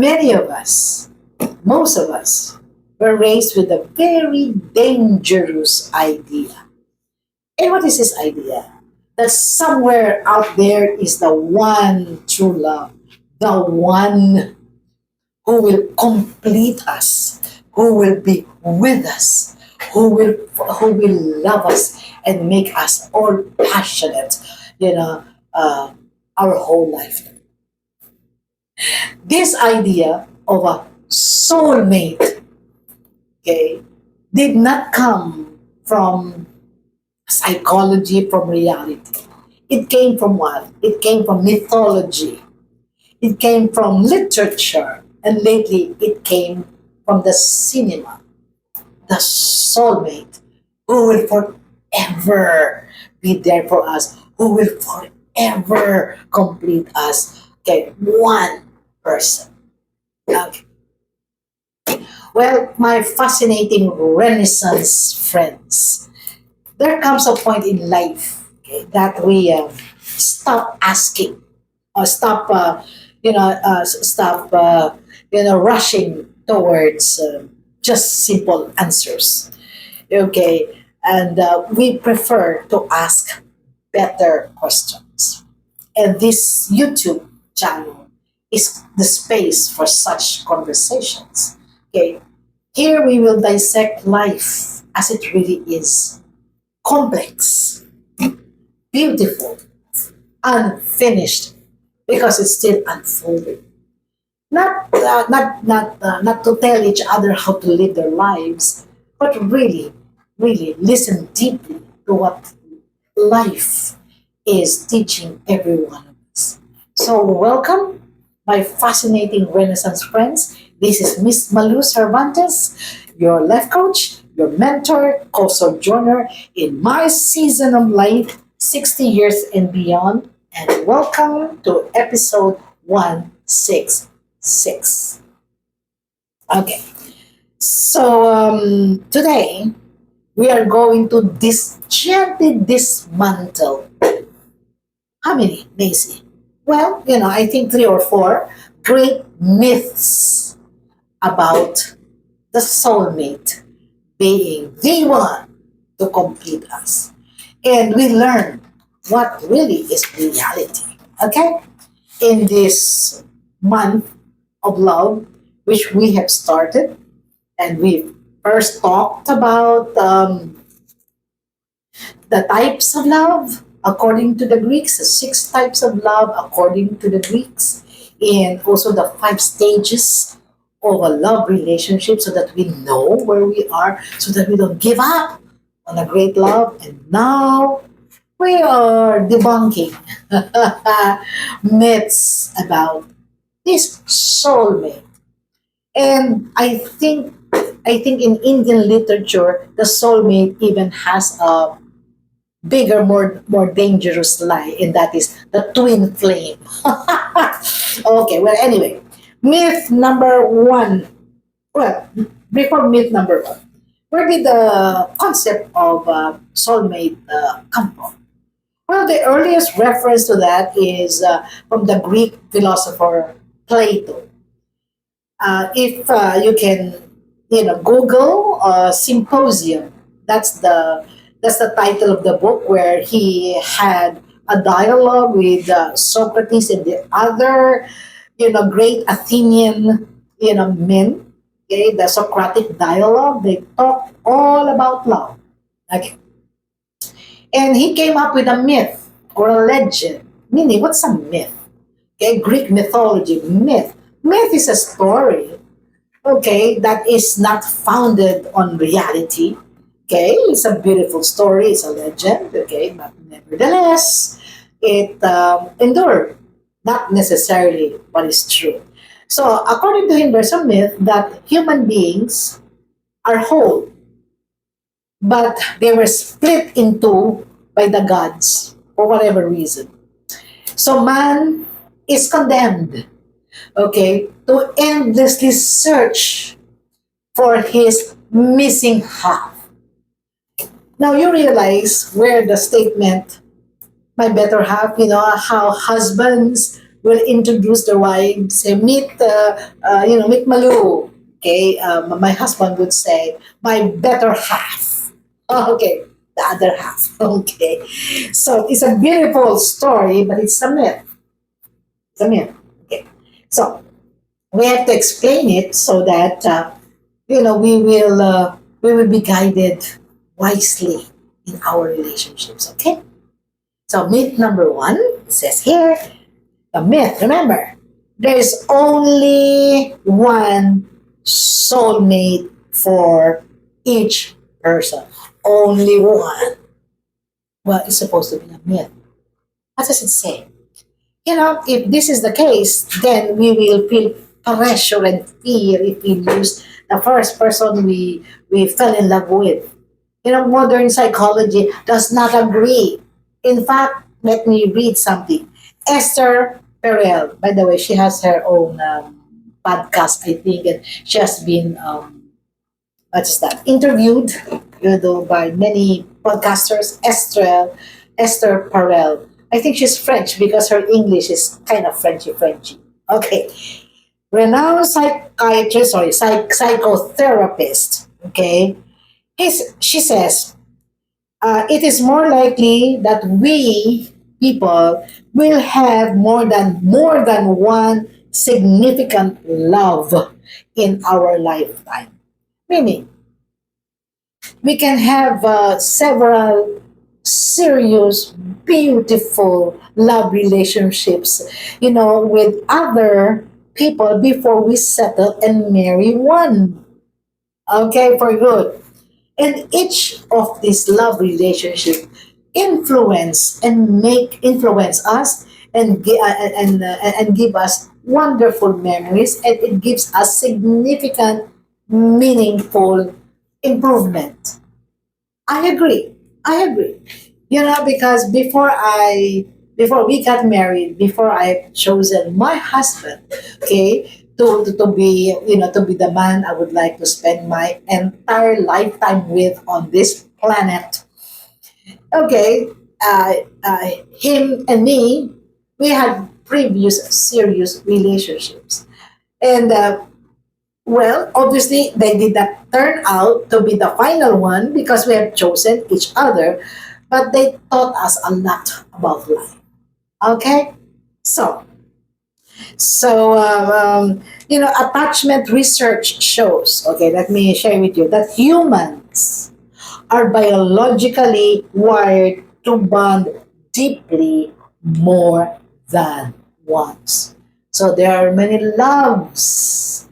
many of us, most of us, were raised with a very dangerous idea. And what is this idea? That somewhere out there is the one true love, the one who will complete us, who will be with us, who will love us and make us all passionate, you know, uh, our whole life. This idea of a soulmate, okay, did not come from psychology, from reality. It came from what? It came from mythology. It came from literature. And lately, it came from the cinema. The soulmate who will forever be there for us, who will forever complete us. Okay, one person. Okay. Well, my fascinating Renaissance friends, there comes a point in life, okay, that we stop asking or stop, stop, rushing towards just simple answers. Okay, and we prefer to ask better questions. And this YouTube channel is the space for such conversations. Okay, here we will dissect life as it really is: complex, beautiful, unfinished, because it's still unfolding. Not to tell each other how to live their lives, but really, really listen deeply to what life is teaching every one of us. So, welcome, my fascinating Renaissance friends. This is Miss Malu Cervantes, your life coach, your mentor, co sojourner in my season of life, 60 years and beyond. And welcome to episode 166. Okay, so today we are going to gently dismantle. How many, Macy? Well, I think three or four great myths about the soulmate being the one to complete us. And we learn what really is reality. Okay? In this month of love, which we have started, and we first talked about the types of love according to the Greeks, the six types of love according to the Greeks, and also the five stages of a love relationship so that we know where we are, so that we don't give up on a great love. And now we are debunking myths about this soulmate. And I think in Indian literature, the soulmate even has a bigger, more dangerous lie, and that is the twin flame. Okay, well, anyway, myth number one. Well, before myth number one, where did the concept of soulmate come from? Well, the earliest reference to that is from the Greek philosopher Plato. If you can, Google symposium. That's the title of the book, where he had a dialogue with Socrates and the other, great Athenian, men. Okay, the Socratic dialogue. They talk all about love. Okay, and he came up with a myth or a legend. Meaning, what's a myth? Okay, Greek mythology, myth. Myth is a story, okay, that is not founded on reality. Okay, it's a beautiful story, it's a legend, okay, but nevertheless, it endured, not necessarily what is true. So, according to him, there's a myth that human beings are whole, but they were split in two by the gods for whatever reason. So, man is condemned, okay, to endlessly search for his missing half. Now you realize where the statement, my better half, how husbands will introduce their wives, say, meet Malu. Okay, my husband would say, my better half. Okay, the other half. Okay, so it's a beautiful story, but it's a myth. It's a myth. Okay, so we have to explain it so that we will be guided wisely in our relationships. Okay, so myth number one, it says here, the myth. Remember, there's only one soulmate for each person. Only one. Well, it's supposed to be a myth. What does it say? If this is the case, then we will feel pressure and fear if we lose the first person we fell in love with. Modern psychology does not agree. In fact, let me read something. Esther Perel, by the way, she has her own podcast, I think, and she has been what is that? Interviewed, by many podcasters. Esther Perel. I think she's French because her English is kind of Frenchy. Okay, renowned psychotherapist. Okay, she says it is more likely that we people will have more than one significant love in our lifetime. Meaning, we can have several serious, beautiful love relationships, with other people before we settle and marry one. Okay, for good. And each of these love relationship influence us and give us wonderful memories, and it gives us significant, meaningful improvement. I agree. I agree. Because before we got married, before I chosen my husband, okay, to be the man I would like to spend my entire lifetime with on this planet. Okay, him and me, we had previous serious relationships, and well, obviously, they did not turn out to be the final one because we have chosen each other, but they taught us a lot about life. Okay, so attachment research shows. Okay, let me share with you that humans are biologically wired to bond deeply more than once. So there are many loves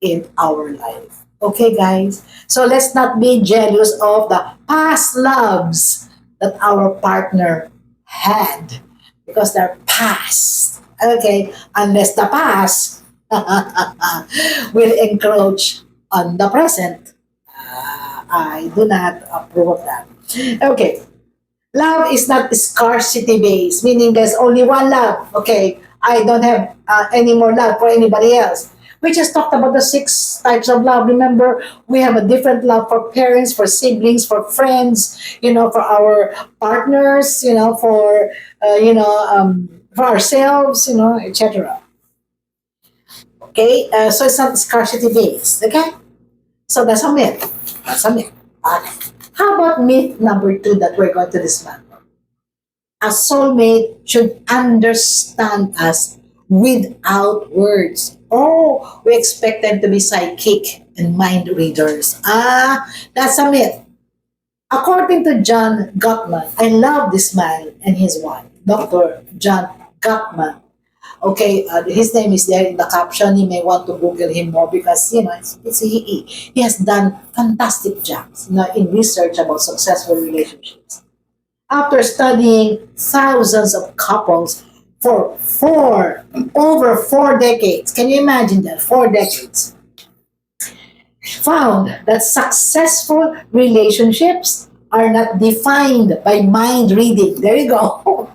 in our life. Okay, guys? So let's not be jealous of the past loves that our partner had because they're past. Okay, unless the past will encroach on the present. I do not approve of that. Okay, love is not scarcity based, meaning there's only one love. Okay, I don't have any more love for anybody else. We just talked about the six types of love. Remember, we have a different love for parents, for siblings, for friends, for our partners, for ourselves, etc. Okay, so it's not scarcity based. Okay, so that's a myth. That's a myth. Okay. How about myth number two that we're going to dismantle? A soulmate should understand us without words. Oh, we expect them to be psychic and mind readers. That's a myth. According to John Gottman, I love this man and his wife, Dr. John Gottman. Okay, his name is there in the caption. You may want to Google him more because he has done fantastic jobs, in research about successful relationships. After studying thousands of couples for over 4 decades, can you imagine that? 4 decades, found that successful relationships are not defined by mind reading. There you go.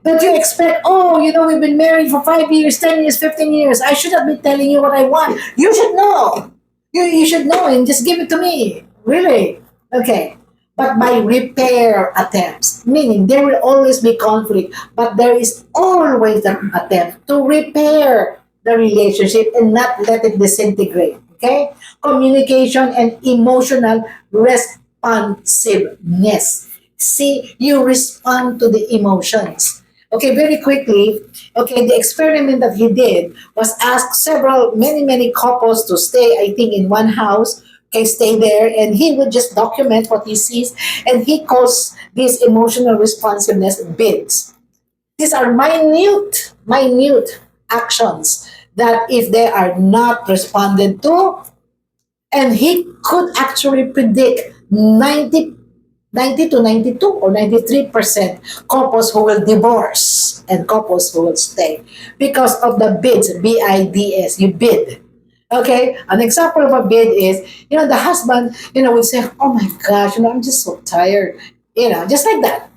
Don't you expect, we've been married for 5 years, 10 years, 15 years. I should have been telling you what I want. You should know. You should know and just give it to me. Really? Okay. but by repair attempts. Meaning there will always be conflict, but there is always an attempt to repair the relationship and not let it disintegrate. Okay? Communication and emotional responsiveness. See, you respond to the emotions. Okay, very quickly. Okay, the experiment that he did was ask many couples to stay, I think, in one house. Okay, stay there, and he would just document what he sees, and he calls this emotional responsiveness bids. These are minute actions that if they are not responded to, and he could actually predict 90 to 92 or 93% couples who will divorce and couples who will stay because of the bids, BIDS, you bid. Okay, an example of a bid is, the husband, would say, oh my gosh, I'm just so tired, just like that.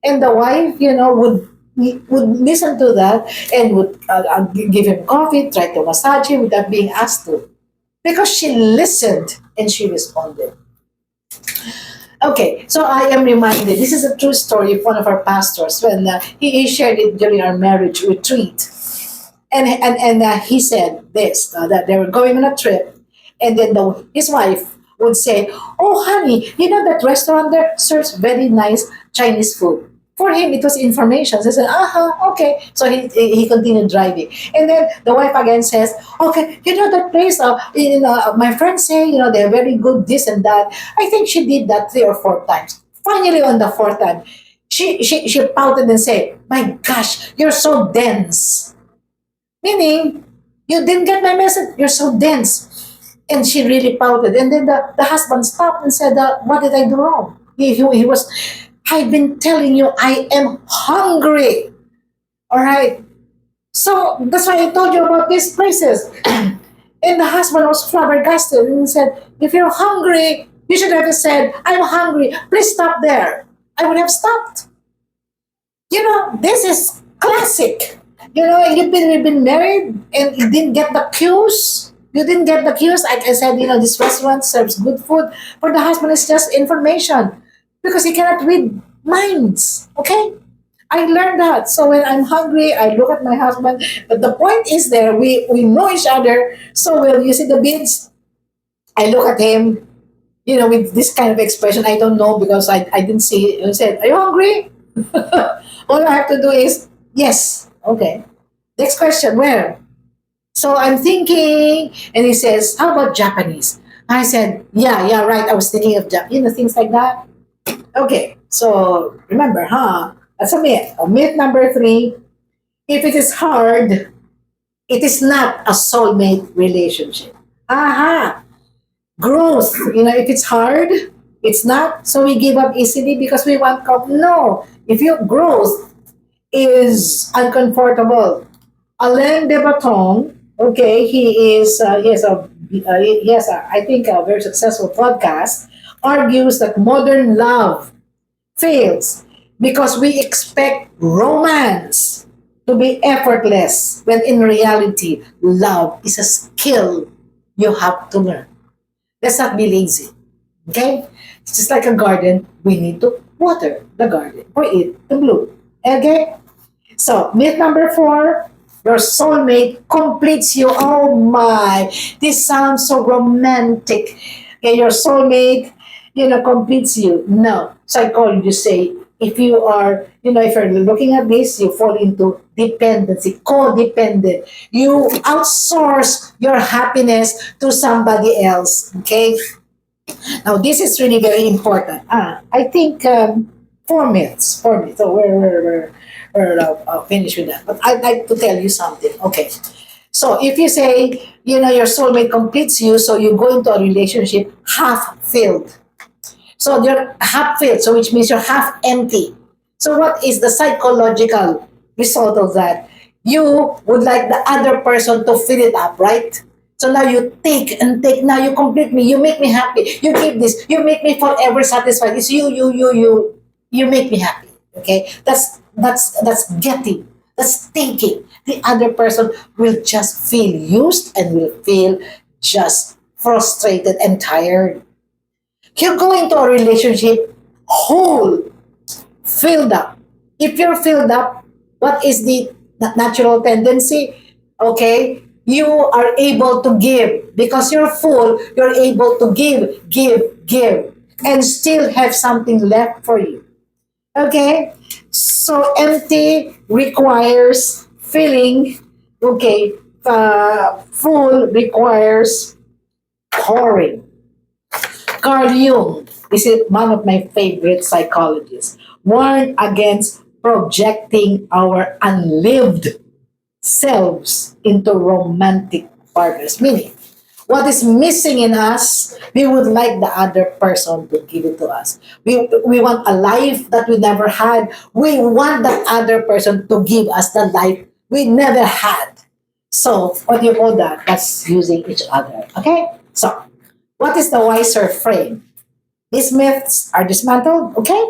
And the wife, would listen to that and would give him coffee, try to massage him without being asked to, because she listened and she responded. Okay, so I am reminded. This is a true story of one of our pastors when he shared it during our marriage retreat, and he said this that they were going on a trip, and then his wife would say, "Oh, honey, that restaurant there serves very nice Chinese food." For him, it was information. So he said, okay. So he continued driving. And then the wife again says, okay, that place, my friends say, they're very good, this and that. I think she did that 3 or 4 times. Finally, on the fourth time, she pouted and said, my gosh, you're so dense. Meaning, you didn't get my message. You're so dense. And she really pouted. And then the husband stopped and said, what did I do wrong? He was, I've been telling you, I am hungry. All right. So that's why I told you about these places. And the husband was flabbergasted and said, if you're hungry, you should have said, I'm hungry. Please stop there. I would have stopped. This is classic. You've been married and you didn't get the cues. You didn't get the cues. Like I said, this restaurant serves good food. For the husband, it's just information because he cannot read minds. Okay? I learned that. So when I'm hungry, I look at my husband. But the point is there, we know each other. So when you see the beads, I look at him, with this kind of expression. I don't know because I didn't see it. He said, are you hungry? All I have to do is, yes. Okay. Next question, where? So I'm thinking, and he says, how about Japanese? I said, yeah, right. I was thinking of things like that. Okay, so remember, that's a myth. A myth number 3, if it is hard, it is not a soulmate relationship. Aha! Growth, if it's hard, it's not, so we give up easily because we want no. If your growth is uncomfortable, Alain de Botton, okay, he has I think, a very successful podcast, argues that modern love fails because we expect romance to be effortless when in reality, love is a skill you have to learn. Let's not be lazy. Okay? It's just like a garden. We need to water the garden for it to bloom. Okay? So, myth number 4, your soulmate completes you. Oh my, this sounds so romantic. Okay, your soulmate, completes you. No, psychologists say if you're looking at this, you fall into dependency, codependent. You outsource your happiness to somebody else. Okay, now this is really very important. I think 4 minutes. 4 minutes. So we're finished with that. But I'd like to tell you something. Okay. So if you say, your soulmate completes you, so you go into a relationship half filled. So you're half filled, so which means you're half empty. So what is the psychological result of that? You would like the other person to fill it up, right? So now you take and take. Now you complete me. You make me happy. You give this. You make me forever satisfied. It's you. You make me happy. Okay, that's getting. That's thinking. The other person will just feel used and will feel just frustrated and tired. You go into a relationship whole, filled up. If you're filled up, what is the natural tendency? Okay, you are able to give because you're full. You're able to give, and still have something left for you. Okay, so empty requires filling. Okay, full requires pouring. Carl Jung is one of my favorite psychologists. Warned against projecting our unlived selves into romantic partners. Meaning, what is missing in us, we would like the other person to give it to us. We want a life that we never had. We want that other person to give us the life we never had. So, what do you call that? That's using each other. Okay? So, what is the wiser frame? These myths are dismantled. Okay?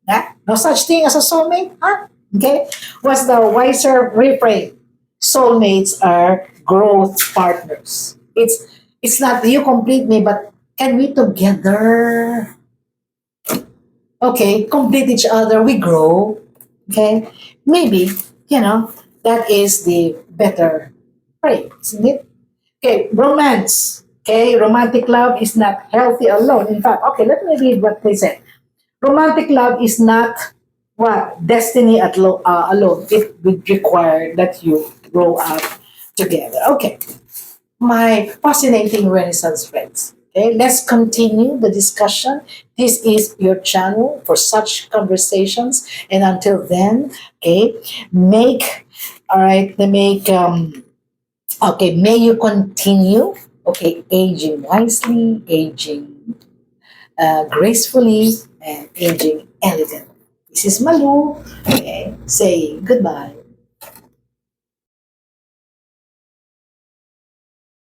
Yeah? No such thing as a soulmate. Huh? Okay? What's the wiser reframe? Soulmates are growth partners. It's not you complete me, but can we together, okay, complete each other? We grow. Okay? Maybe, you know, that is the better frame, isn't it? Okay, romance. Okay, romantic love is not healthy alone. In fact, okay, let me read what they said. Romantic love is not what destiny alone. It would require that you grow up together. Okay, my fascinating Renaissance friends. Okay, let's continue the discussion. This is your channel for such conversations. And until then, okay, make all right. Make okay. May you continue. Okay, aging wisely, aging gracefully, and aging elegantly. This is Malu, okay, saying goodbye.